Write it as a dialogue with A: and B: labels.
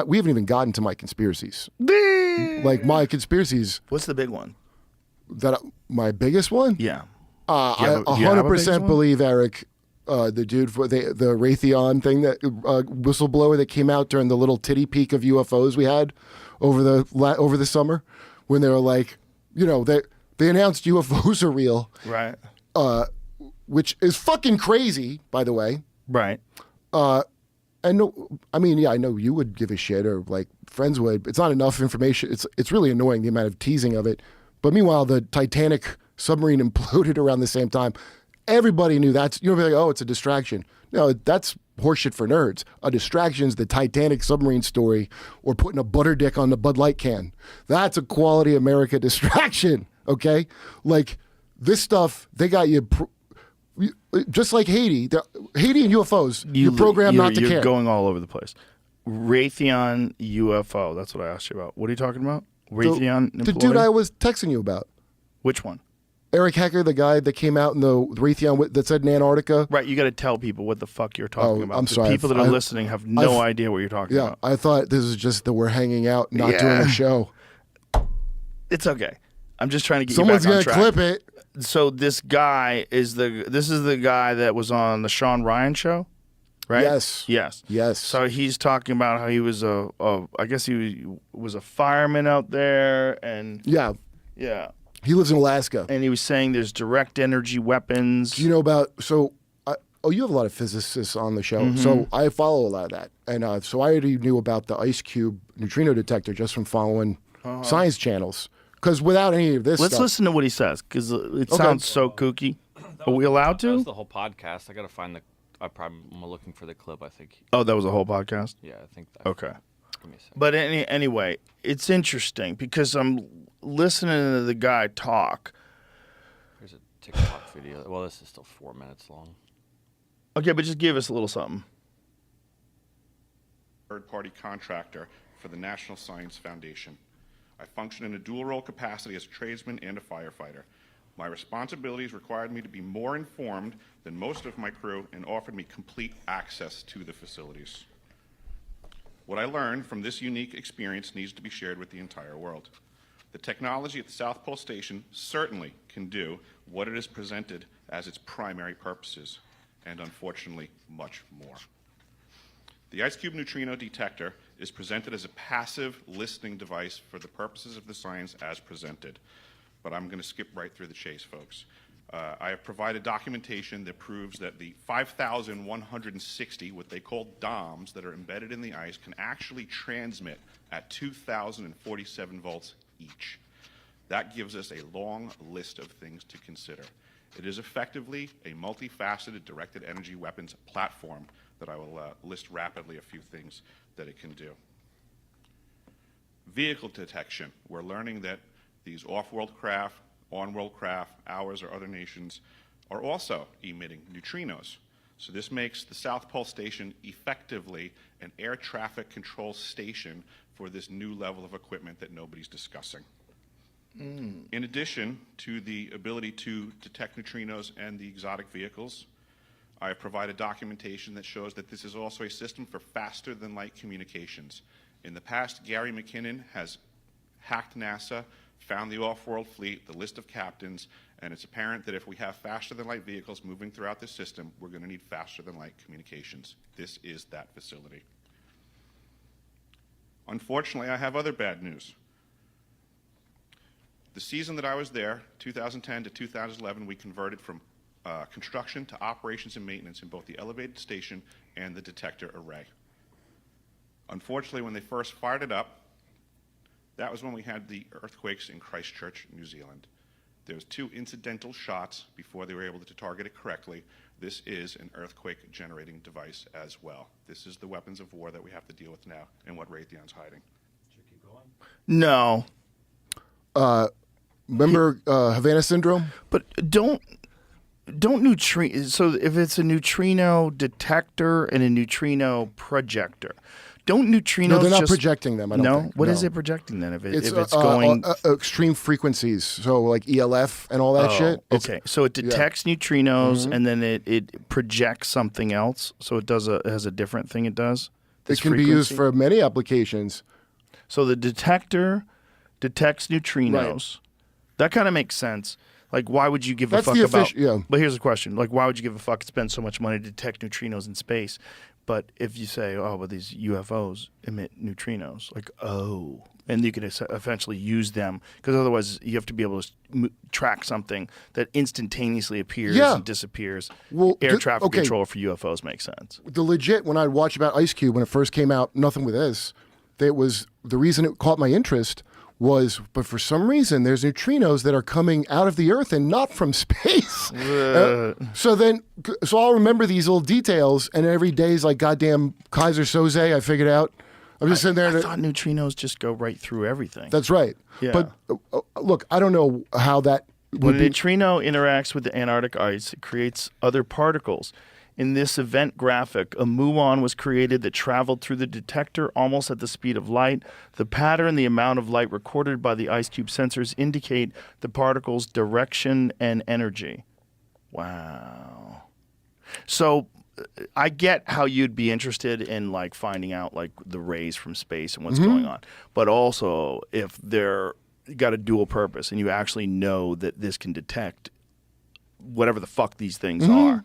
A: we haven't even gotten to my conspiracies. Like my conspiracies.
B: What's the big one?
A: My biggest one?
B: Yeah.
A: I 100% believe, Eric, the dude for the Raytheon thing, that whistleblower that came out during the little titty peak of UFOs we had over the summer, when they were like, they announced UFOs are real,
B: right?
A: Which is fucking crazy, by the way,
B: right?
A: I know you would give a shit, or like friends would. It's not enough information. It's really annoying, the amount of teasing of it. But meanwhile, the Titanic submarine imploded around the same time. Everybody knew that's, be like, oh, it's a distraction. No, that's horseshit for nerds. A distraction's the Titanic submarine story, or putting a butter dick on the Bud Light can. That's a quality America distraction, okay? Like, this stuff, they got you, just like Haiti. Haiti and UFOs, you're programmed not to care.
B: You're going all over the place. Raytheon UFO, that's what I asked you about. What are you talking about? Raytheon
A: the dude I was texting you about.
B: Which one?
A: Eric Hecker, the guy that came out in the Raytheon that said in Antarctica.
B: Right, you got to tell people what the fuck you're talking about.
A: I'm sorry.
B: People that are listening have no idea what you're talking about.
A: Yeah, I thought this is just that we're hanging out, not doing a show.
B: It's okay. I'm just trying to get
A: Someone's
B: you back on track.
A: Someone's going to clip it.
B: So this guy is the guy that was on the Sean Ryan show, right? Yes. So he's talking about how he was I guess he was a fireman out there, and yeah.
A: He lives in Alaska.
B: And he was saying there's direct energy weapons.
A: Do you know about, you have a lot of physicists on the show. Mm-hmm. So I follow a lot of that. And so I already knew about the ice cube neutrino detector just from following science channels. Because without any of this
B: Let's listen to what he says, because it sounds so kooky. Are we allowed to?
C: That was the whole podcast. I got to find I'm looking for the clip, I think.
B: Oh, that was a whole podcast?
C: Yeah, I think that.
B: Okay. But anyway, it's interesting because I'm listening to the guy talk.
C: There's a TikTok video. Well, this is still 4 minutes long.
B: Okay, but just give us a little something.
D: Third-party contractor for the National Science Foundation. I function in a dual-role capacity as a tradesman and a firefighter. My responsibilities required me to be more informed than most of my crew and offered me complete access to the facilities. What I learned from this unique experience needs to be shared with the entire world. The technology at the South Pole Station certainly can do what it is presented as its primary purposes, and unfortunately, much more. The ice cube neutrino detector is presented as a passive listening device for the purposes of the science as presented. But I'm going to skip right through the chase, folks. I have provided documentation that proves that the 5,160, what they call DOMs, that are embedded in the ice can actually transmit at 2,047 volts each. That gives us a long list of things to consider. It is effectively a multifaceted directed energy weapons platform that I will list rapidly a few things that it can do. Vehicle detection. We're learning that these off-world craft, on-world craft, ours or other nations, are also emitting neutrinos. So this makes the South Pole Station effectively an air traffic control station for this new level of equipment that nobody's discussing. In addition to the ability to detect neutrinos and the exotic vehicles, I have provided documentation that shows that this is also a system for faster-than-light communications. In the past, Gary McKinnon has hacked NASA, found the off-world fleet, the list of captains, and it's apparent that if we have faster-than-light vehicles moving throughout this system, we're going to need faster-than-light communications. This is that facility. Unfortunately, I have other bad news. The season that I was there, 2010 to 2011, we converted from construction to operations and maintenance in both the elevated station and the detector array. Unfortunately, when they first fired it up, that was when we had the earthquakes in Christchurch, New Zealand. There was 2 incidental shots before they were able to target it correctly. This is an earthquake-generating device as well. This is the weapons of war that we have to deal with now and what Raytheon's hiding.
C: Should we keep going?
B: No.
A: Remember Havana Syndrome?
B: But don't neutrino. So if it's a neutrino detector and a neutrino projector, don't neutrinos?
A: No, they're not projecting them. I don't think.
B: What
A: no.
B: is it projecting then? If it's
A: going extreme frequencies, so like ELF and all that shit.
B: Okay, so it detects neutrinos and then it projects something else. So it has a different thing. It does.
A: It can be used for many applications.
B: So the detector detects neutrinos. Right. That kind of makes sense. Like, why would you give a fuck about...
A: Yeah.
B: But here's the question. Like, why would you give a fuck, spend so much money to detect neutrinos in space? But if you say, oh, well, these UFOs emit neutrinos, like, oh... And you can eventually use them, because otherwise you have to be able to track something that instantaneously appears and disappears.
A: Well,
B: air traffic control for UFOs makes sense.
A: The legit, when I'd watch about Ice Cube when it first came out, nothing with this, it was the reason it caught my interest was, but for some reason there's neutrinos that are coming out of the Earth and not from space. So I'll remember these little details, and every day is like goddamn Kaiser Soze. I figured out. I'm just sitting there.
B: I thought neutrinos just go right through everything.
A: That's right. Yeah. But look, I don't know how that would
B: When a neutrino interacts with the Antarctic ice, it creates other particles. In this event graphic, a muon was created that traveled through the detector almost at the speed of light. The pattern, the amount of light recorded by the ice cube sensors indicate the particle's direction and energy. Wow. So I get how you'd be interested in like finding out like the rays from space and what's going on. But also if they're got a dual purpose and you actually know that this can detect whatever the fuck these things are.